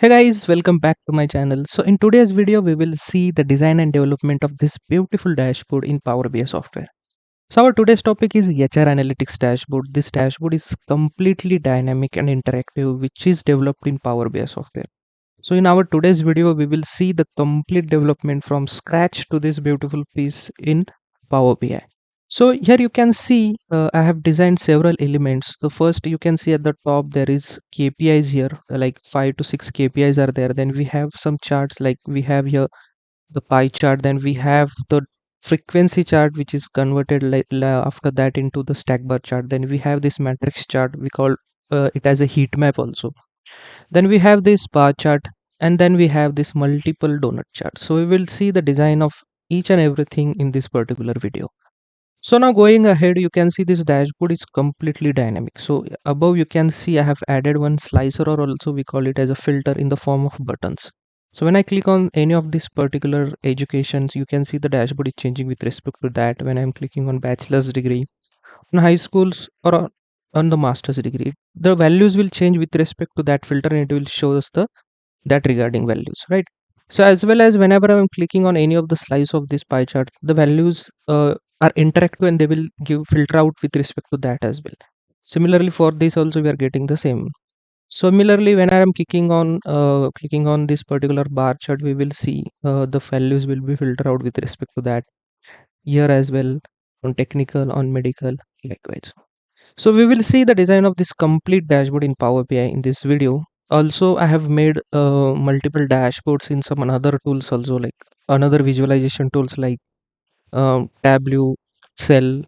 Hey guys, welcome back to my channel. So in today's video, we will see the design and development of this beautiful dashboard in Power BI software. So our today's topic is HR Analytics dashboard. This dashboard is completely dynamic and interactive, which is developed in Power BI software. So in our today's video, we will see the complete development from scratch to this beautiful piece in Power BI. So here you can see I have designed several elements. The first you can see at the top there is KPIs here, like 5 to 6 KPIs are there. Then we have some charts like we have here the pie chart. Then we have the frequency chart which is converted after that into the stack bar chart. Then we have this matrix chart. We call it as a heat map also. Then we have this bar chart, and then we have this multiple donut chart. So we will see the design of each and everything in this particular video. So now going ahead, you can see this dashboard is completely dynamic. So above you can see I have added one slicer, or also we call it as a filter in the form of buttons. So when I click on any of these particular educations, you can see the dashboard is changing with respect to that. When I'm clicking on bachelor's degree, on high schools, or on the master's degree, the values will change with respect to that filter, and it will show us the that regarding values, right? So as well as whenever I'm clicking on any of the slice of this pie chart, the values are interactive, and they will give filter out with respect to that as well. Similarly for this also we are getting the same. Similarly, when I am clicking on this particular bar chart, we will see the values will be filtered out with respect to that here as well, on technical, on medical, likewise. So we will see the design of this complete dashboard in Power BI in this video. Also, I have made multiple dashboards in some another tools also, like another visualization tools like Tableau, Excel.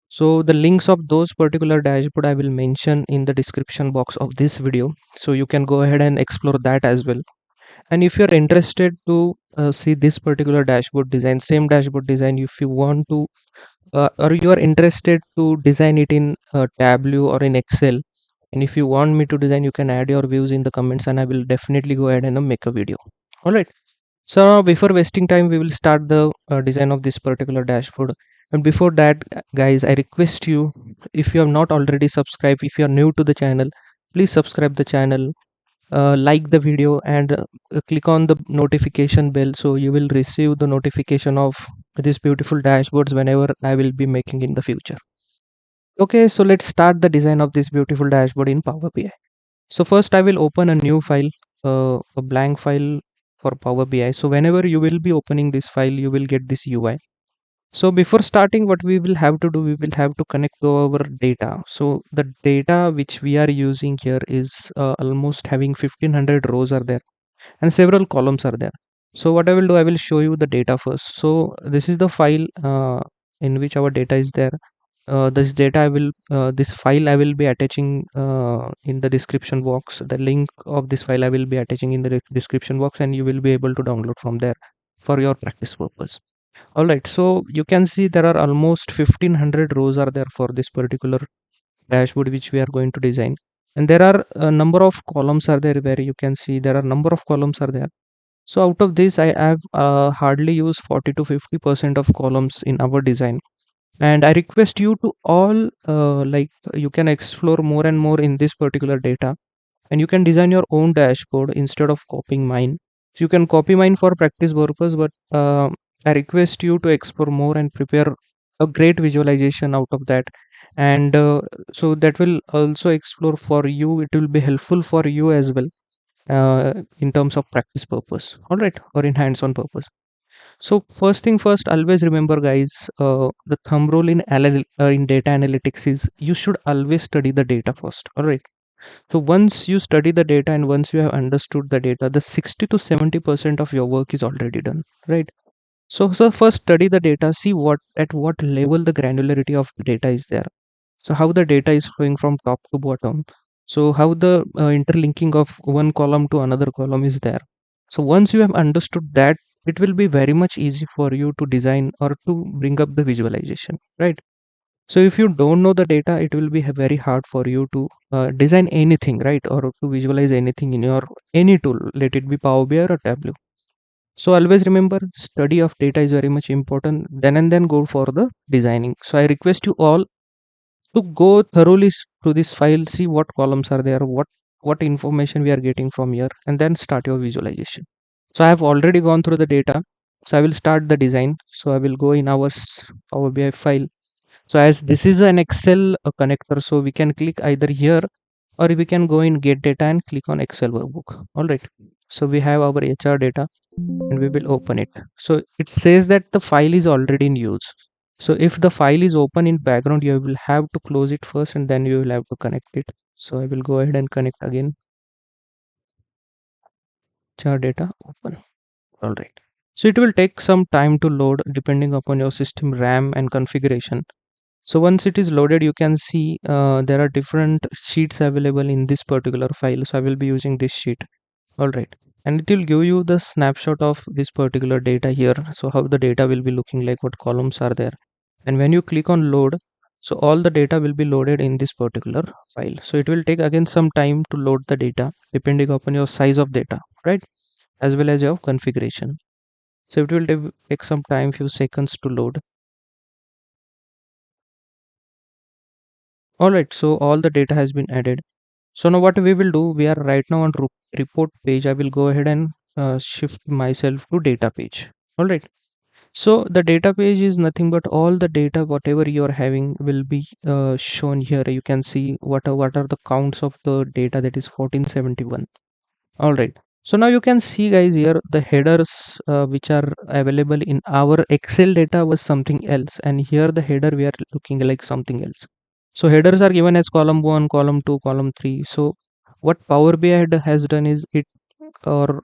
So the links of those particular dashboard I will mention in the description box of this video. So you can go ahead and explore that as well. And if you're interested to see this particular dashboard design, same dashboard design, if you want to or you are interested to design it in Tableau or in Excel, and if you want me to design, you can add your views in the comments, and I will definitely go ahead and make a video. All right. So now, before wasting time, we will start the design of this particular dashboard. And before that, guys, I request you, if you have not already subscribed, if you are new to the channel, please subscribe the channel, like the video, and click on the notification bell so you will receive the notification of these beautiful dashboards whenever I will be making in the future. Okay, so let's start the design of this beautiful dashboard in Power BI. So first I will open a new file, a blank file for Power BI. So whenever you will be opening this file, you will get this UI. So before starting, what we will have to do, we will have to connect to our data. So the data which we are using here is almost having 1500 rows are there, and several columns are there. So what I will do, I will show you the data first. So this is the file in which our data is there. This data I will this file I will be attaching in the description box. The link of this file I will be attaching in the description box, and you will be able to download from there for your practice purpose. All right, so you can see there are almost 1500 rows are there for this particular dashboard which we are going to design, and there are a number of columns are there, where you can see there are number of columns are there. So out of this, I have hardly used 40 to 50% of columns in our design, and I request you to all you can explore more and more in this particular data, and you can design your own dashboard instead of copying mine. So you can copy mine for practice purpose, but I request you to explore more and prepare a great visualization out of that. And so that will also explore for you, it will be helpful for you as well, in terms of practice purpose, all right, or in hands on purpose. So first thing first, always remember, guys, the thumb rule in data analytics is you should always study the data first. All right. So once you study the data and once you have understood the data, the 60 to 70% of your work is already done. Right. So first study the data, see what level the granularity of data is there. So how the data is flowing from top to bottom. So how the interlinking of one column to another column is there. So once you have understood that, it will be very much easy for you to design or to bring up the visualization, right? So if you don't know the data, it will be very hard for you to design anything, right? Or to visualize anything in your any tool, let it be Power BI or Tableau. So always remember, study of data is very much important. Then and then go for the designing. So I request you all to go thoroughly through this file, see what columns are there, what what information we are getting from here, and then start your visualization. So I have already gone through the data. So I will start the design. So I will go in our Power BI file. So as this is an Excel connector, so we can click either here, or we can go in get data and click on Excel workbook. All right. So we have our HR data and we will open it. So it says that the file is already in use. So if the file is open in background, you will have to close it first and then you will have to connect it. So I will go ahead and connect again. HR data open. All right. So it will take some time to load depending upon your system RAM and configuration. So once it is loaded, you can see there are different sheets available in this particular file. So I will be using this sheet. All right. And it will give you the snapshot of this particular data here. So how the data will be looking like, what columns are there. And when you click on load, so all the data will be loaded in this particular file. So it will take again some time to load the data depending upon your size of data, right? As well as your configuration. So it will take some time, few seconds to load. All right. So all the data has been added. So now what we will do, we are right now on report page. I will go ahead and shift myself to data page. All right. So the data page is nothing but all the data, whatever you are having will be shown here. You can see what are the counts of the data, that is 1471. All right. So now you can see guys here the headers which are available in our Excel data was something else, and here the header we are looking like something else. So headers are given as column 1, column 2, column 3. So what Power BI has done is it, or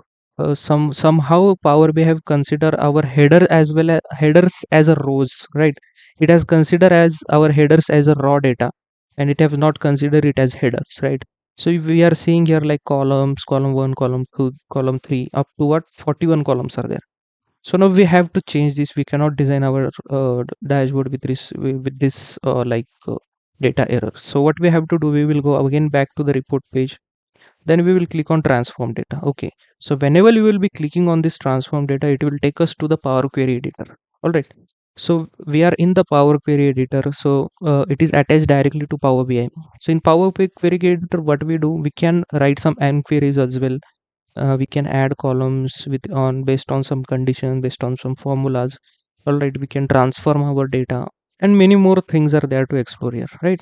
somehow Power BI have considered our header as well as headers as a rows, right? It has considered as our headers as a raw data, and it has not considered it as headers, right? So if we are seeing here like columns, column 1, column 2, column 3, up to what 41 columns are there. So now we have to change this. We cannot design our dashboard with this data error. So what we have to do, we will go again back to the report page. Then we will click on transform data. Okay. So whenever you will be clicking on this transform data, it will take us to the Power Query editor. All right. So we are in the Power Query editor. So it is attached directly to Power BI. So in Power Query editor, what we do, we can write some queries as well. We can add columns with on based on some condition, based on some formulas. All right. We can transform our data, and many more things are there to explore here, right?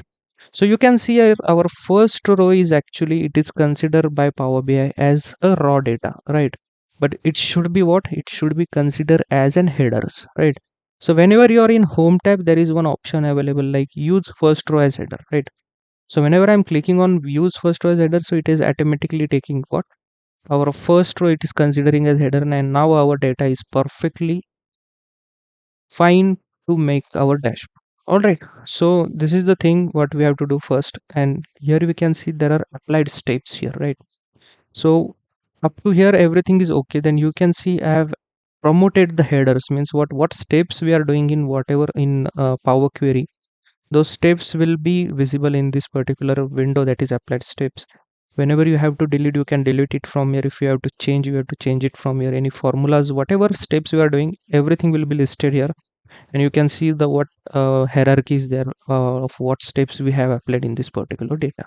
So you can see here our first row is actually, it is considered by Power BI as a raw data, right? But it should be what? It should be considered as an headers, right? So whenever you are in home tab, there is one option available like use first row as header, right? So whenever I'm clicking on use first row as header, so it is automatically taking what? Our first row it is considering as header, and now our data is perfectly fine to make our dashboard. All right. So this is the thing what we have to do first, and here we can see there are applied steps here, right? So up to here everything is okay. Then you can see I have promoted the headers, means what steps we are doing in whatever in Power Query. Those steps will be visible in this particular window, that is applied steps. Whenever you have to delete, you can delete it from here. If you have to change, you have to change it from here. Any formulas, whatever steps you are doing, everything will be listed here, and you can see the what hierarchy is there of what steps we have applied in this particular data.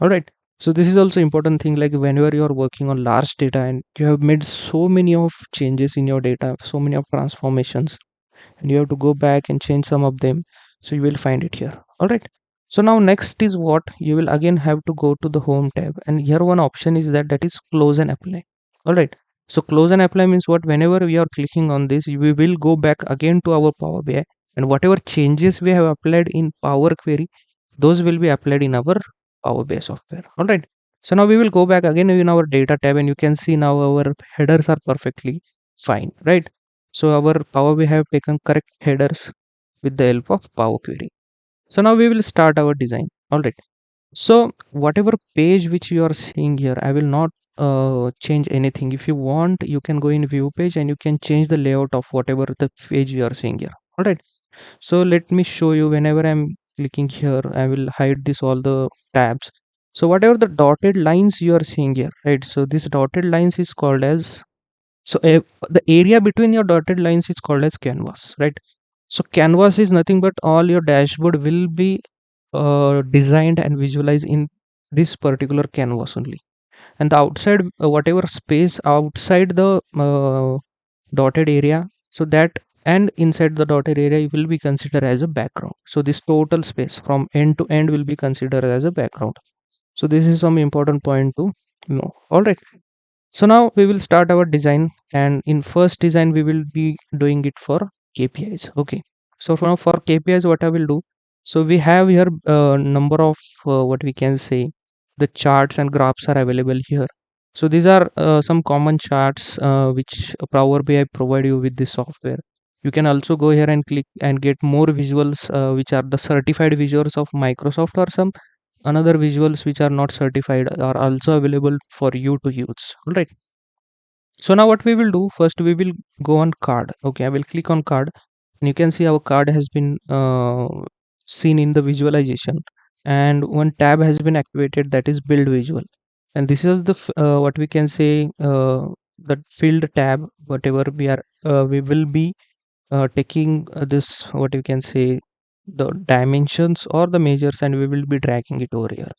All right. So this is also important thing, like whenever you are working on large data and you have made so many of changes in your data, so many of transformations, and you have to go back and change some of them, so you will find it here. All right. So now next is what, you will again have to go to the home tab, and here one option is that is close and apply. All right. So close and apply means what, whenever we are clicking on this, we will go back again to our Power BI, and whatever changes we have applied in Power Query, those will be applied in our Power BI software. All right. So now we will go back again in our data tab, and you can see now our headers are perfectly fine, right? So our Power BI have taken correct headers with the help of Power Query. So now we will start our design. All right. So whatever page which you are seeing here, I will not change anything. If you want, you can go in view page and you can change the layout of whatever the page you are seeing here. All right. So let me show you. Whenever I'm clicking here, I will hide this all the tabs. So whatever the dotted lines you are seeing here, right? So this dotted lines is called as, so the area between your dotted lines is called as canvas, right? So canvas is nothing but all your dashboard will be designed and visualized in this particular canvas only. and the outside whatever space outside the dotted area, so that and inside the dotted area will be considered as a background. So this total space from end to end will be considered as a background. So this is some important point to know. All right, so now we will start our design, and in first design we will be doing it for KPIs. Okay, so for now for KPIs what I will do, so we have here number of what we can say the charts and graphs are available here. So these are some common charts which Power BI provide you with this software. You can also go here and click and get more visuals which are the certified visuals of Microsoft, or some another visuals which are not certified are also available for you to use. All right, so now what we will do, first we will go on card. Okay, I will click on card, and you can see our card has been seen in the visualization, and one tab has been activated, that is build visual. And this is the what we can say the field tab, whatever we will be taking this what we can say the dimensions or the measures, and we will be dragging it over here.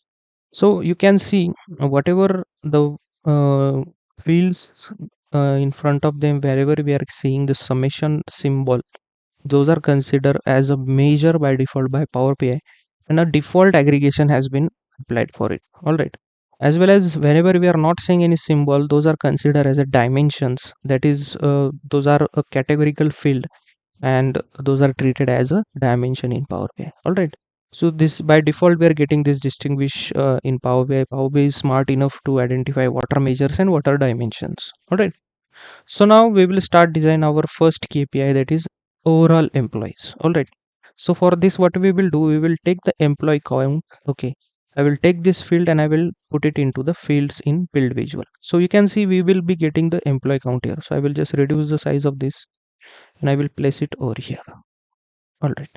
So you can see whatever the uh, fields in front of them, wherever we are seeing the summation symbol, those are considered as a measure by default by Power BI, and a default aggregation has been applied for it. All right. As well as whenever we are not seeing any symbol, those are considered as a dimensions. That is, those are a categorical field, and those are treated as a dimension in Power BI. All right. So this by default we are getting this distinguish in Power BI. Power BI is smart enough to identify what are measures and what are dimensions. All right. So now we will start design our first KPI, that is overall employees. All right. So for this, what we will do, we will take the employee count. Okay. I will take this field and I will put it into the fields in build visual. So you can see we will be getting the employee count here. So I will just reduce the size of this and I will place it over here. All right.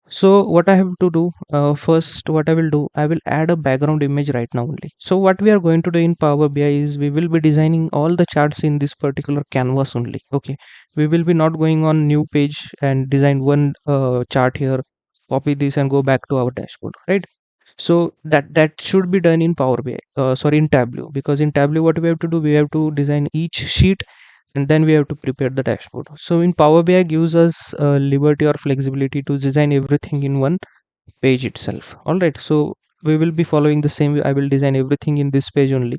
So what I have to do, first what I will do, I will add a background image right now only. So what we are going to do in Power BI is we will be designing all the charts in this particular canvas only. Okay, we will be not going on new page and design one chart here, copy this and go back to our dashboard, right? So that should be done in Power BI, sorry, in Tableau, because in Tableau what we have to do, we have to design each sheet and then we have to prepare the dashboard. So in Power BI gives us liberty or flexibility to design everything in one page itself. All right, so we will be following the same way. I will design everything in this page only.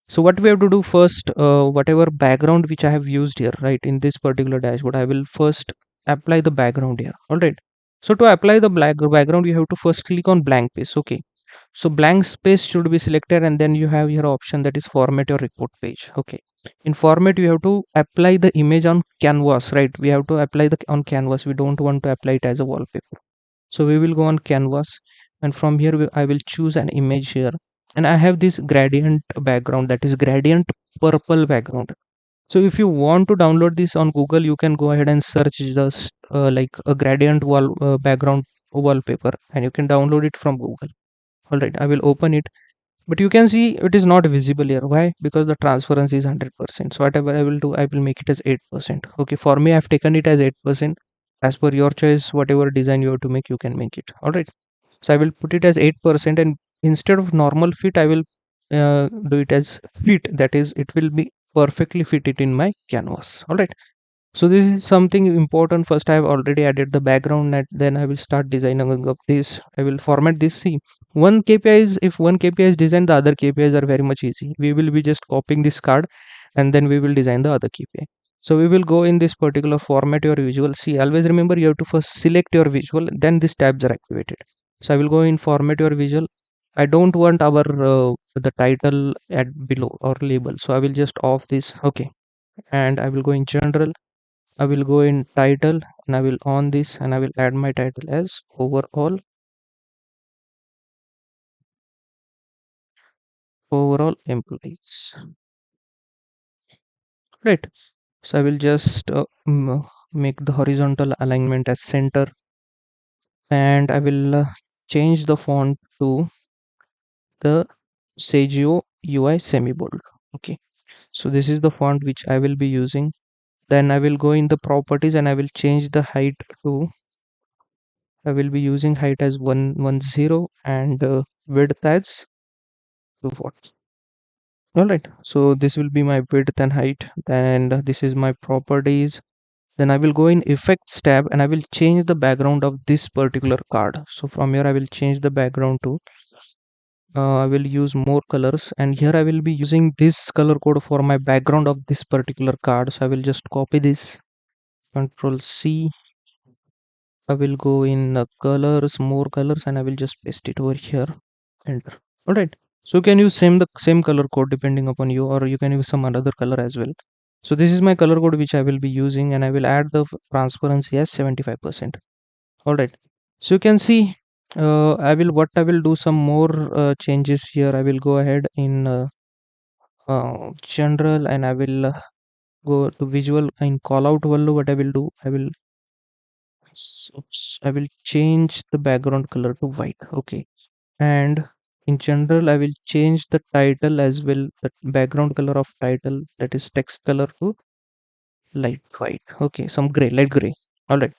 So what we have to do first, whatever background which I have used here, right, in this particular dashboard, I will first apply the background here. All right, so to apply the black background, you have to first click on blank page. Okay, so blank space should be selected, and then you have your option, that is format your report page. Okay, in format you have to apply the image on canvas, right? We have to apply the on canvas. We don't want to apply it as a wallpaper. So we will go on canvas, and from here I will choose an image here, and I have this gradient background, that is gradient purple background. So if you want to download this on Google, you can go ahead and search just like a gradient wall background wallpaper, and you can download it from Google. All right, I will open it, but you can see it is not visible here. Why? Because the transparency is 100%. So whatever I will do, I will make it as 8%. Okay, for me I've taken it as 8%. As per your choice, whatever design you have to make, you can make it. All right, so I will put it as 8%, and instead of normal fit I will do it as fit, that is it will be perfectly fit it in my canvas. All right, so this is something important. First, I have already added the background, and then I will start designing of this. I will format this. See, one KPI is, if one KPI is designed, the other KPIs are very much easy. We will be just copying this card, and then we will design the other KPI. So we will go in this particular format your visual. See, always remember you have to first select your visual, then these tabs are activated. So I will go in format your visual. I don't want our the title at below or label, so I will just off this. Okay, and I will go in general. I will go in title and I will on this, and I will add my title as overall employees. Right. So I will just make the horizontal alignment as center, and I will change the font to the Sagio UI semi bold. Okay. So this is the font which I will be using. Then I will go in the properties and I will change the height to, I will be using height as 110 and width as 240. All right, so this will be my width and height, and this is my properties. Then I will go in effects tab and I will change the background of this particular card. So from here I will change the background to I will use more colors, and here I will be using this color code for my background of this particular card. So I will just copy this, Control C. I will go in colors, more colors, and I will just paste it over here. Enter. All right. So you can use the same color code depending upon you, or you can use some another color as well. So this is my color code which I will be using, and I will add the transparency as 75%. All right. So you can see I will do some more changes here. I will go ahead in general, and I will go to visual in call out value. What I will do, I will change the background color to white. Okay. And in general I will change the title as well, the background color of title, that is text color, to light white. Okay, some gray, light gray. All right.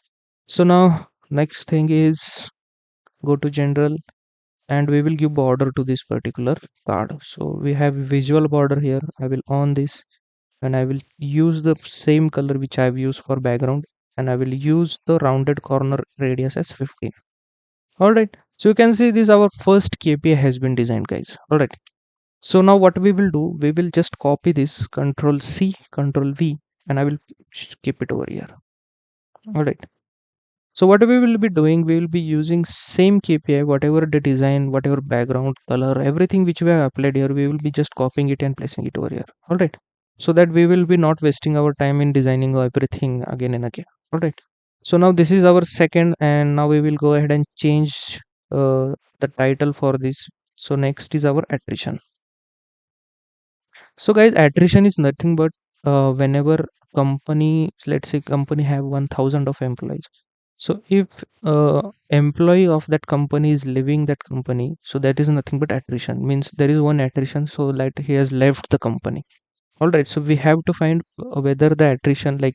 So now next thing is go to general, and we will give border to this particular card. So we have visual border here. I will on this, and I will use the same color which I have used for background, and I will use the rounded corner radius as 15. All right. So you can see this our first KPI has been designed, guys. All right. So now what we will do, we will just copy this, Control C, Control V, and I will keep it over here. All right. So what we will be doing, we will be using same KPI, whatever the design, whatever background color, everything which we have applied here, we will be just copying it and placing it over here. All right. So that we will be not wasting our time in designing everything again and again. All right. So now this is our second, and now we will go ahead and change the title for this. So next is our attrition. So guys, attrition is nothing but whenever company, let's say company have 1000 of employees. So if employee of that company is leaving that company, so that is nothing but attrition. Means there is one attrition, so like he has left the company. All right. So we have to find whether the attrition, like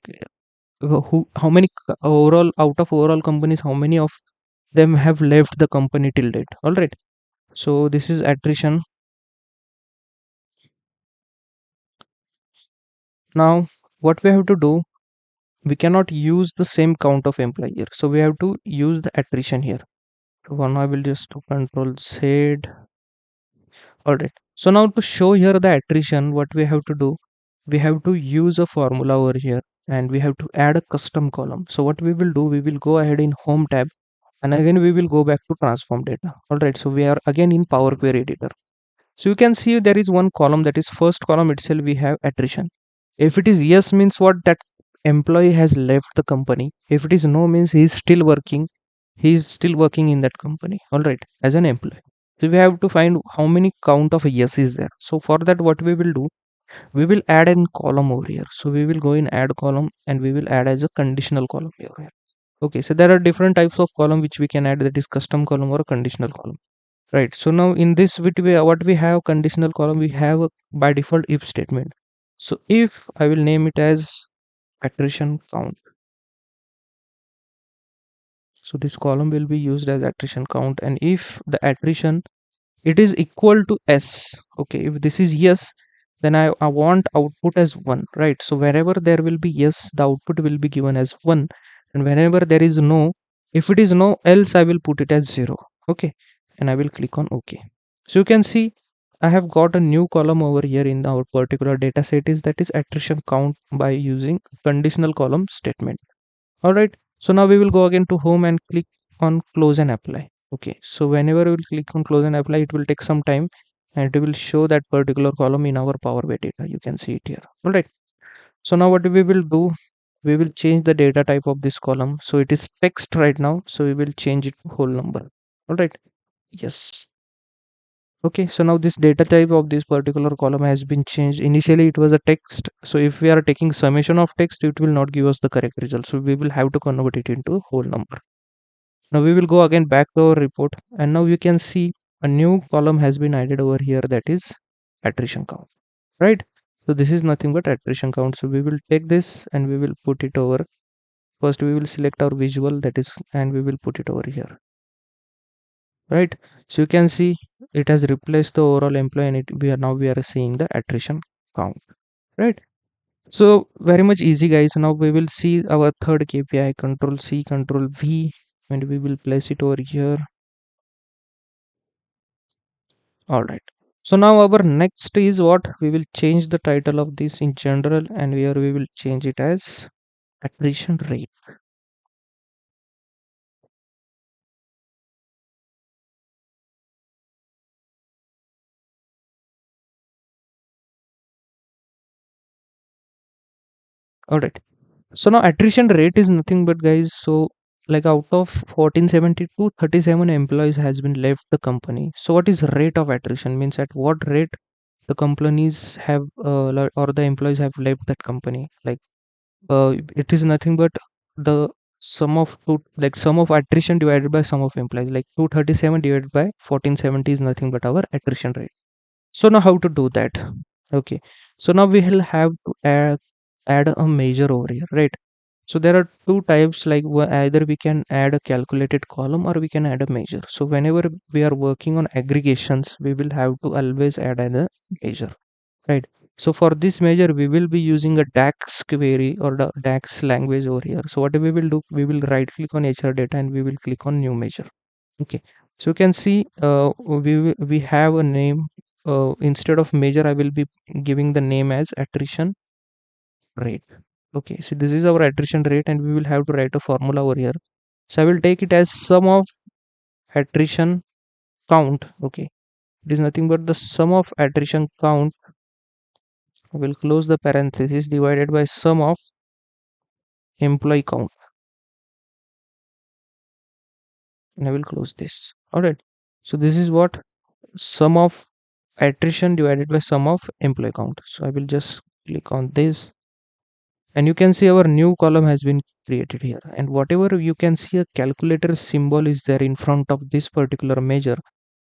how many overall out of overall companies, how many of them have left the company till date. All right. So this is attrition. Now what we have to do, we cannot use the same count of employee here, so we have to use the attrition here. So one, I will just do Control Z. All right. So now to show here the attrition, what we have to do, we have to use a formula over here, and we have to add a custom column. So what we will do, we will go ahead in home tab, and again we will go back to transform data. All right. So we are again in Power Query editor. So you can see there is one column, that is first column itself we have attrition. If it is yes, means what, that employee has left the company. If it is no, means he is still working. He is still working in that company. All right, as an employee. So we have to find how many count of yes is there. So for that, what we will do, we will add a column over here. So we will go in add column, and we will add as a conditional column over here. Okay, so there are different types of column which we can add, that is custom column or a conditional column. Right. So now in this what we have conditional column, we have a, by default, if statement. So if I will name it as attrition count. So this column will be used as attrition count, and if the attrition it is equal to s, okay, if this is yes, then I want output as 1, right? So wherever there will be yes, the output will be given as 1, and whenever there is no, if it is no, else I will put it as 0. Okay, and I will click on OK. So you can see I have got a new column over here in our particular data set, is that is attrition count, by using conditional column statement. All right. So now we will go again to home and click on close and apply. Okay. So whenever we will click on close and apply, it will take some time, and it will show that particular column in our Power BI data. You can see it here. All right. So now what we will do, we will change the data type of this column. So it is text right now. So we will change it to whole number. All right. Yes. Okay, so now this data type of this particular column has been changed. Initially it was a text, so if we are taking summation of text, it will not give us the correct result, so we will have to convert it into a whole number. Now we will go again back to our report, and now you can see a new column has been added over here, that is attrition count, right? So this is nothing but attrition count. So we will take this and we will put it over. First we will select our visual, that is, and we will put it over here. right? So you can see it has replaced the overall employee, and we are seeing the attrition count, right? So very much easy, guys. Now we will see our third KPI, control C, control V, and we will place it over here. All right. So now our next is what we will change the title of this in general, and here we will change it as attrition rate. All right. So now attrition rate is nothing but, guys, so like out of 1472, 37 employees has been left the company. So what is rate of attrition? Means at what rate the companies have or the employees have left that company. Like it is nothing but the sum of sum of attrition divided by sum of employees. Like 237 divided by 1470 is nothing but our attrition rate. So now how to do that? Okay. So now we will have to add a measure over here, right? So there are two types, like either we can add a calculated column or we can add a measure. So whenever we are working on aggregations, we will have to always add a measure, right? So for this measure, we will be using a DAX query or the DAX language over here. So what we will do, we will right click on HR data and we will click on new measure. Okay. So you can see we have a name. Instead of measure, I will be giving the name as attrition rate. Okay, so this is our attrition rate, and we will have to write a formula over here. So I will take it as sum of attrition count. Okay, it is nothing but the sum of attrition count. I will close the parenthesis divided by sum of employee count, and I will close this. All right. So this is what sum of attrition divided by sum of employee count. So I will just click on this, and you can see our new column has been created here, and whatever you can see a calculator symbol is there in front of this particular measure.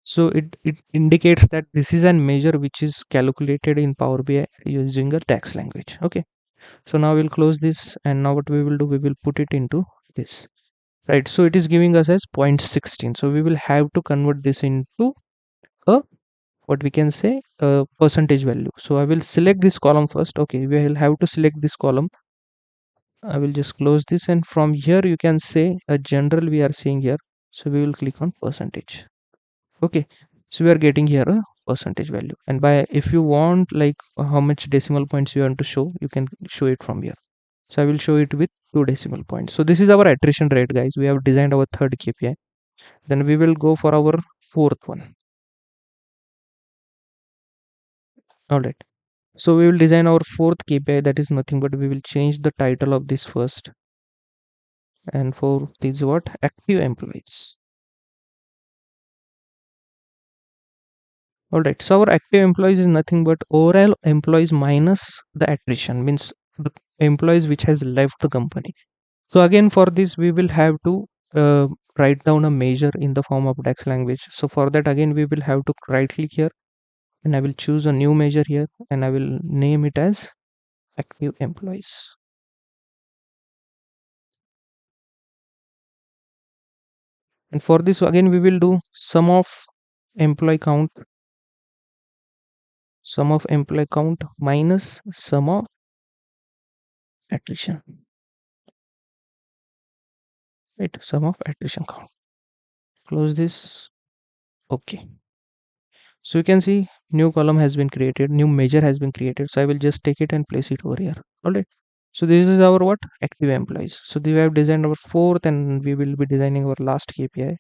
So it indicates that this is a measure which is calculated in Power BI using a text language. Okay. So now we'll close this, and now what we will do, we will put it into this, right? So it is giving us as 0.16. So we will have to convert this into a, what we can say, a percentage value. So I will select this column first. Okay, we will have to select this column. I will just close this, and from here you can say a general we are seeing here. So we will click on percentage. Okay, so we are getting here a percentage value, and by if you want like how much decimal points you want to show, you can show it from here. So I will show it with 2 decimal points. So this is our attrition rate, guys. We have designed our third KPI. Then we will go for our fourth one. All right. So we will design our fourth KPI. That is nothing but we will change the title of this first. And for this what? Active employees. All right. So our active employees is nothing but overall employees minus the attrition, means the employees which has left the company. So again, for this we will have to write down a measure in the form of DAX language. So for that, again we will have to right click here, and I will choose a new measure here, and I will name it as active employees. And for this again we will do employee count sum of employee count minus sum of attrition, right? Sum of attrition count. Close this. Okay. So you can see new column has been created, new measure has been created. So I will just take it and place it over here. All right. So this is our what? Active employees. So we have designed our fourth, and we will be designing our last KPI.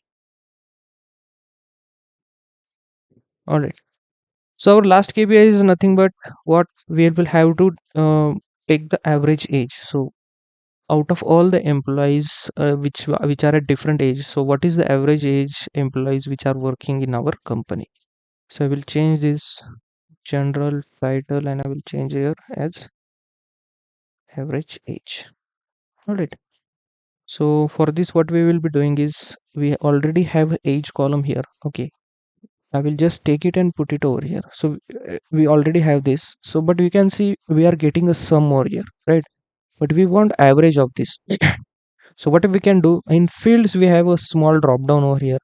All right. So our last KPI is nothing but what we will have to take the average age. So out of all the employees which are at different age, so what is the average age employees which are working in our company? So I will change this general title, and I will change here as average age. All right. So for this, what we will be doing is we already have age column here. Okay. I will just take it and put it over here. So we already have this. So, but we can see we are getting a sum over here, right? But we want average of this. So what we can do in fields, we have a small drop down over here.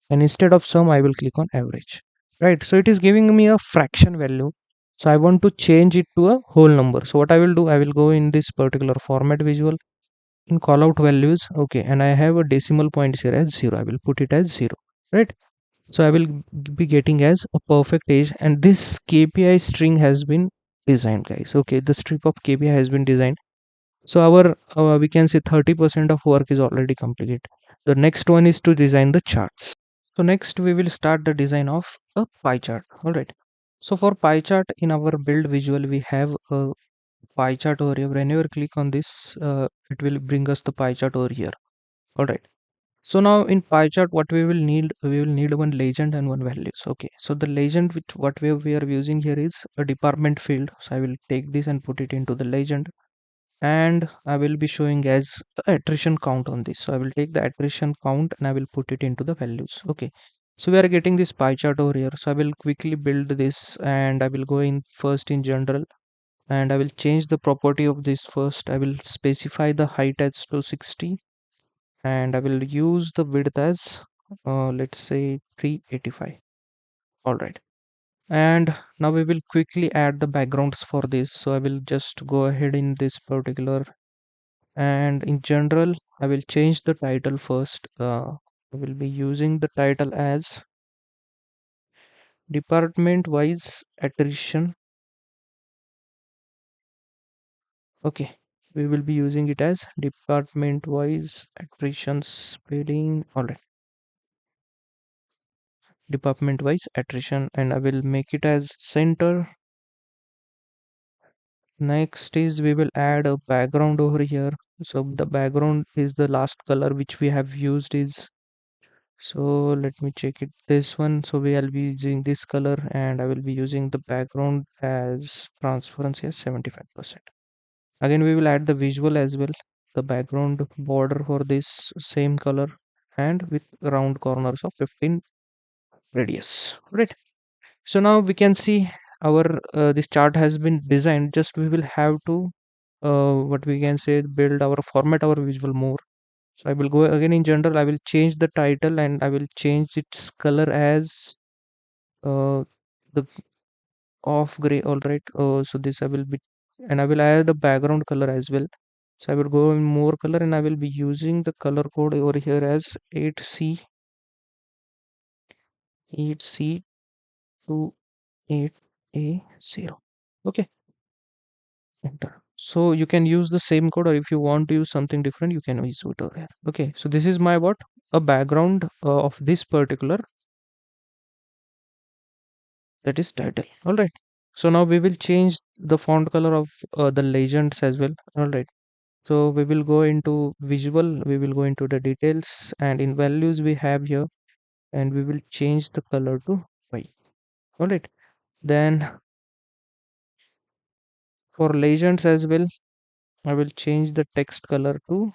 and instead of sum I will click on average, right? So it is giving me a fraction value, so I want to change it to a whole number. So what I will do, I will go in this particular format visual, in callout values, okay, and I have a decimal point here as 0. I will put it as 0, right? So I will be getting as a perfect age, and this KPI string has been designed, guys. Okay, the strip of KPI has been designed. So our we can say 30% of work is already completed. The next one is to design the charts. So next we will start the design of a pie chart. All right. So for pie chart in our build visual, we have a pie chart over here. Whenever click on this, it will bring us the pie chart over here. All right. So now in pie chart, what we will need one legend and one values. Okay. So the legend which what we are using here is a department field. So I will take this and put it into the legend, and I will be showing as the attrition count on this. So I will take the attrition count and I will put it into the values. Okay. So we are getting this pie chart over here. So I will quickly build this, and I will go in first in general, and I will change the property of this first. I will specify the height as 260, and I will use the width as let's say 385. All right. And now we will quickly add the backgrounds for this. So I will just go ahead in this particular, and in general I will change the title first. I will be using the title as department wise attrition. Okay, we will be using it as department wise attrition spelling. All right, department wise attrition, and I will make it as center. Next is we will add a background over here. So the background is the last color which we have used is, so let me check it, this one. So we will be using this color, and I will be using the background as transparency as 75%. Again we will add the visual as well, the background border for this same color, and with round corners of 15 radius, right? So now we can see our this chart has been designed. Just we will have to what we can say, build our format our visual more. So I will go again in general, I will change the title and I will change its color as the off gray. All right. So this I will be, and I will add the background color as well. So I will go in more color, and I will be using the color code over here as 8C8C28A0. Okay, enter. So you can use the same code, or if you want to use something different, you can use it over here. Okay, so this is my what, a background of this particular, that is title. All right. So now we will change the font color of the legends as well. All right. So we will go into visual, we will go into the details, and in values we have here, and we will change the color to white. All right. Then for legends as well, I will change the text color to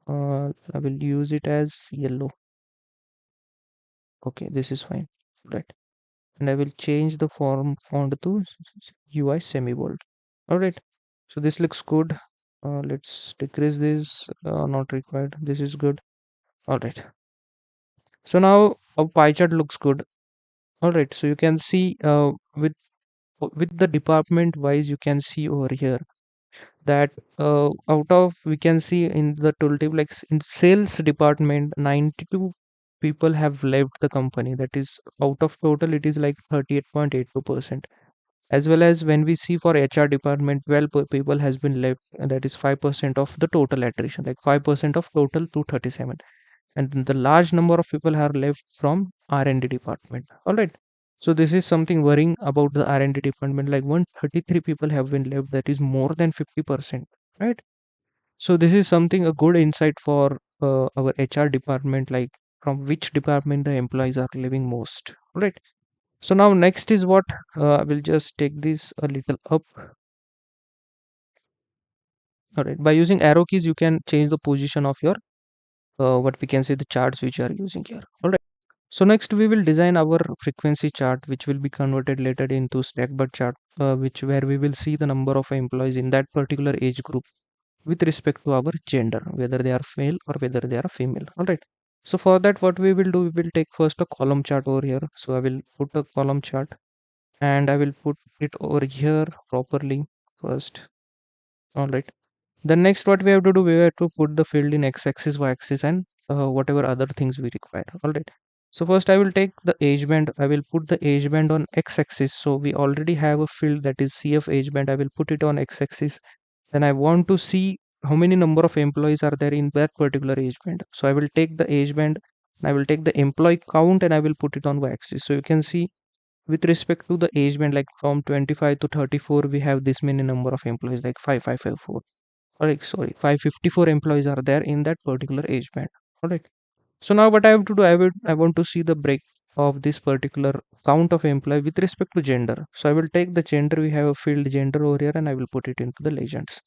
I will use it as yellow. Okay, this is fine. Right. And I will change the font to UI semi bold. All right. So this looks good. Let's decrease this. Not required. This is good. All right. So now our pie chart looks good. All right. So you can see with the department wise, you can see over here that out of, we can see in the tooltip, like in sales department 92 people have left the company. That is out of total, it is like 38.82%. As well as when we see for HR department, 12 people has been left, and that is 5% of the total attrition, like 5% of total 237. And then the large number of people are left from R&D department. All right. So this is something worrying about the R&D department. Like 133 people have been left. That is more than 50%. Right. So this is something a good insight for our HR department. Like from which department the employees are leaving most. All right. So now next is what I will just take this a little up. All right. By using arrow keys, you can change the position of your what we can say, the charts which you are using here. All right. So next we will design our frequency chart, which will be converted later into stack bar chart, which where we will see the number of employees in that particular age group with respect to our gender, whether they are male or whether they are female. All right. So for that, what we will do, we will take first a column chart over here. So I will put a column chart and I will put it over here properly first. All right. Then next, what we have to do, we have to put the field in x-axis, y-axis, and whatever other things we require. All right. So first, I will take the age band. I will put the age band on x-axis. So we already have a field that is CF age band. I will put it on x-axis. Then I want to see how many number of employees are there in that particular age band. So I will take the age band. I will take the employee count and I will put it on y-axis. So you can see with respect to the age band, like from 25 to 34, we have this many number of employees, like 5554. All right, sorry, 554 employees are there in that particular age band. All right. So now what I have to do, I want to see the break of this particular count of employee with respect to gender. So I will take the gender. We have a field gender over here, and I will put it into the legends.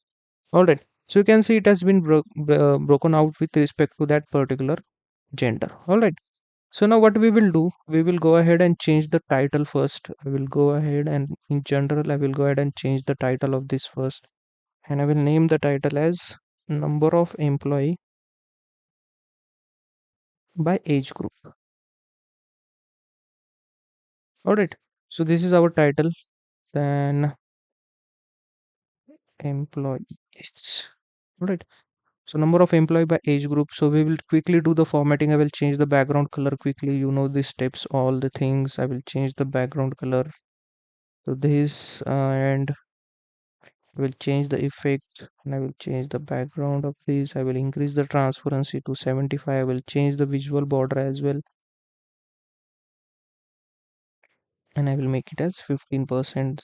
All right. So you can see it has been broken out with respect to that particular gender. All right. So now what we will do, we will go ahead and change the title first. I will go ahead and in general, I will go ahead and change the title of this first. And I will name the title as number of employee by age group. All right. So this is our title. Then employees. All right. So number of employee by age group. So we will quickly do the formatting. I will change the background color quickly. You know these steps, all the things. I will change the background color to this and I will change the effect and I will change the background of this. I will increase the transparency to 75. I will change the visual border as well and I will make it as 15%.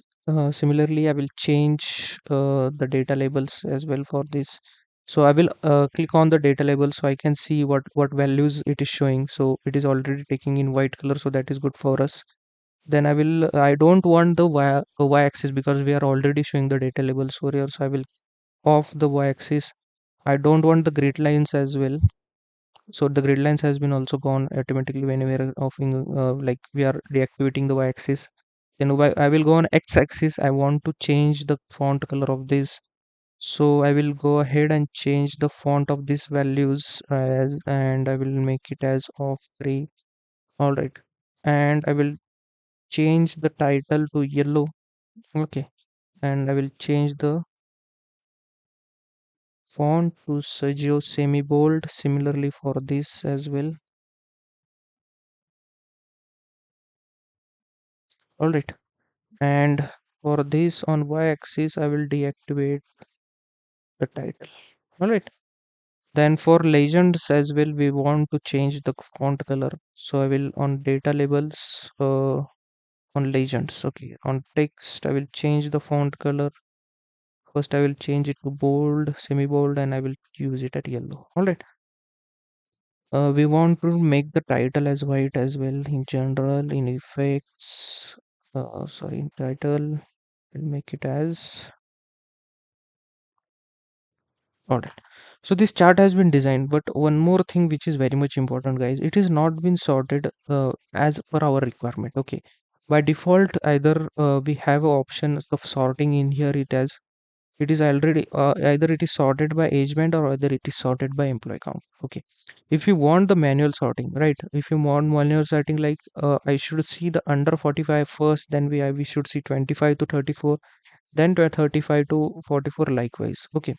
Similarly, I will change the data labels as well for this. So I will click on the data label so I can see what values it is showing. So it is already taking in white color, so that is good for us. Then I don't want the y-axis because we are already showing the data labels over here. So I will off the y-axis. I don't want the grid lines as well. So the grid lines has been also gone automatically when we are offing like we are deactivating the y-axis. Then I will go on x-axis. I want to change the font color of this. So I will go ahead and change the font of these values and I will make it as of 3. All right. And I will change the title to yellow. Okay. And I will change the font to Sergio semi bold. Similarly for this as well. All right. And for this on y-axis, I will deactivate the title. All right. Then for legends as well, we want to change the font color. So I will on data labels on legends. Okay. On text, I will change the font color. First, I will change it to bold, semi-bold, and I will use it at yellow. All right. We want to make the title as white as well in general, in effects. Sorry, in title, we'll make it as all right. So this chart has been designed, but one more thing which is very much important, guys, it is not been sorted as per our requirement. Okay. By default, either we have a option of sorting in here. It is already either it is sorted by age band or either it is sorted by employee count. Okay. If you want the manual sorting, right? If you want manual sorting, like I should see the under 45 first, then we should see 25 to 34, then to 35 to 44 likewise. Okay.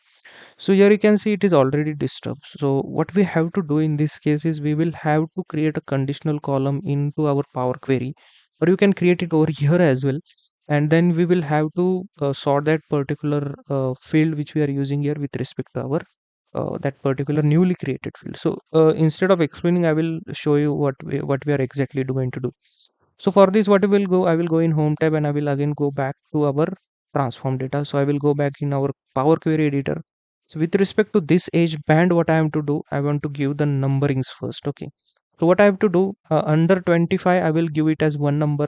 So here you can see it is already disturbed. So what we have to do in this case is we will have to create a conditional column into our Power Query, or you can create it over here as well. And then we will have to sort that particular field which we are using here with respect to our that particular newly created field. So instead of explaining, I will show you what we are exactly going to do. So for this, what I will go in Home tab and I will again go back to our transform data. So I will go back in our Power Query editor. So with respect to this age band, what I am to do, I want to give the numberings first. Okay. So what I have to do under 25, I will give it as one number,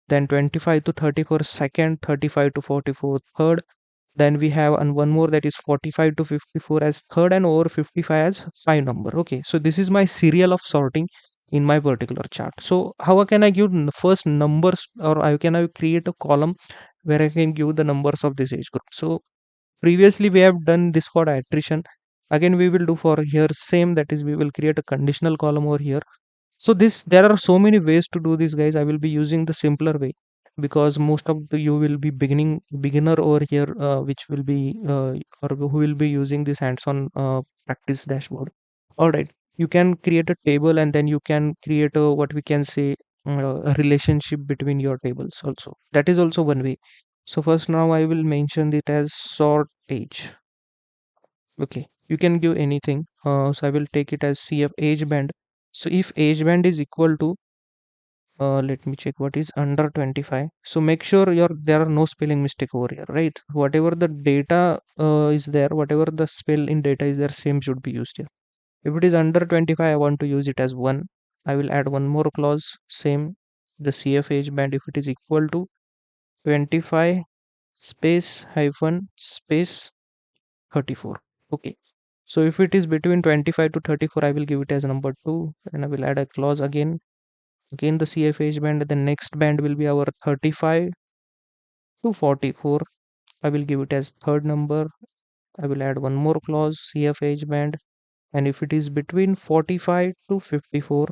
then 25 to 34 second, 35 to 44 third. Then we have and one more that is 45 to 54 as third and over 55 as 5 number. Okay. So this is my serial of sorting in my particular chart. So how can I give first numbers or I can I create a column where I can give the numbers of this age group. So previously we have done this for attrition. Again we will do for here same, that is we will create a conditional column over here. So this, there are so many ways to do this, guys. I will be using the simpler way because most of the you will be beginner over here, which will be or who will be using this hands-on practice dashboard. All right, you can create a table and then you can create a what we can say a relationship between your tables also. That is also one way. So first now I will mention it as sort age. Okay, you can give anything. So I will take it as CF age band. So if age band is equal to let me check what is under 25. So make sure your there are no spelling mistake over here, right? Whatever the data is there, whatever the spell in data is there, same should be used here. If it is under 25, I want to use it as 1. I will add one more clause, same, the CF age band if it is equal to 25 space hyphen space 34. Okay. So if it is between 25 to 34, I will give it as number 2 and I will add a clause again. Again the CFH band, the next band will be our 35 to 44. I will give it as third number. I will add one more clause, CFH band, and if it is between 45 to 54,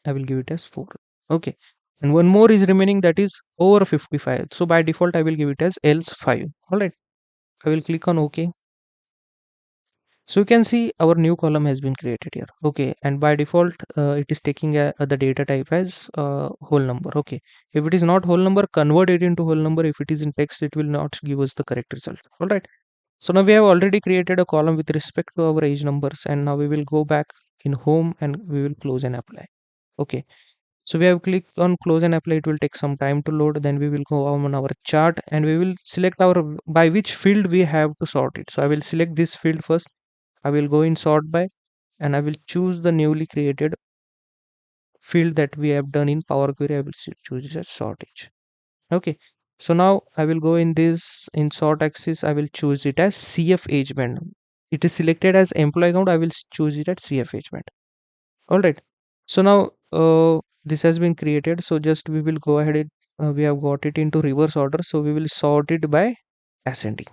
I will give it as 4. Okay, and one more is remaining, that is over 55. So by default I will give it as else 5. All right, I will click on OK. So you can see our new column has been created here. Okay, and by default it is taking the data type as whole number. Okay, if it is not whole number, convert it into whole number. If it is in text, it will not give us the correct result. All right, so now we have already created a column with respect to our age numbers, and now we will go back in home and we will close and apply. Okay, so we have clicked on close and apply. It will take some time to load. Then we will go on our chart and we will select our by which field we have to sort it. So I will select this field first. I will go in sort by and I will choose the newly created field that we have done in Power Query. I will choose it as sortage. Okay. So now I will go in this in sort axis. I will choose it as CF age band. It is selected as employee count. I will choose it at CF age band. All right. So now this has been created. So just we will go ahead. We have got it into reverse order. So we will sort it by ascending.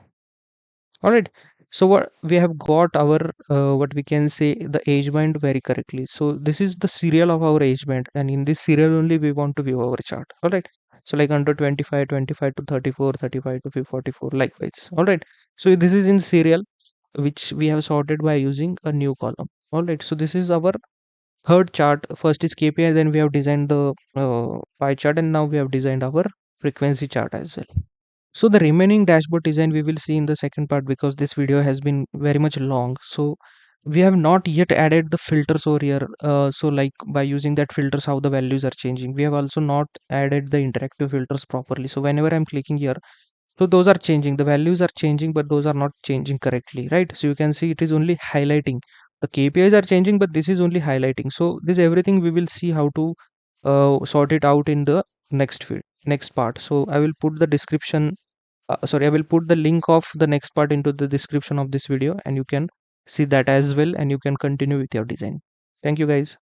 All right, so what we have got our what we can say the age band very correctly. So this is the serial of our age band, and in this serial only we want to view our chart. All right, so like under 25, 25 to 34, 35 to 44, likewise. All right, so this is in serial which we have sorted by using a new column. All right, so this is our third chart. First is KPI, then we have designed the pie chart, and now we have designed our frequency chart as well. So the remaining dashboard design we will see in the second part because this video has been very much long. So we have not yet added the filters over here. So like by using that filters, how the values are changing. We have also not added the interactive filters properly. So whenever I'm clicking here, so those are changing. The values are changing, but those are not changing correctly, right? So you can see it is only highlighting. The KPIs are changing, but this is only highlighting. So this everything we will see how to sort it out in the next part. So I will put the description sorry, I will put the link of the next part into the description of this video and you can see that as well and you can continue with your design. Thank you guys.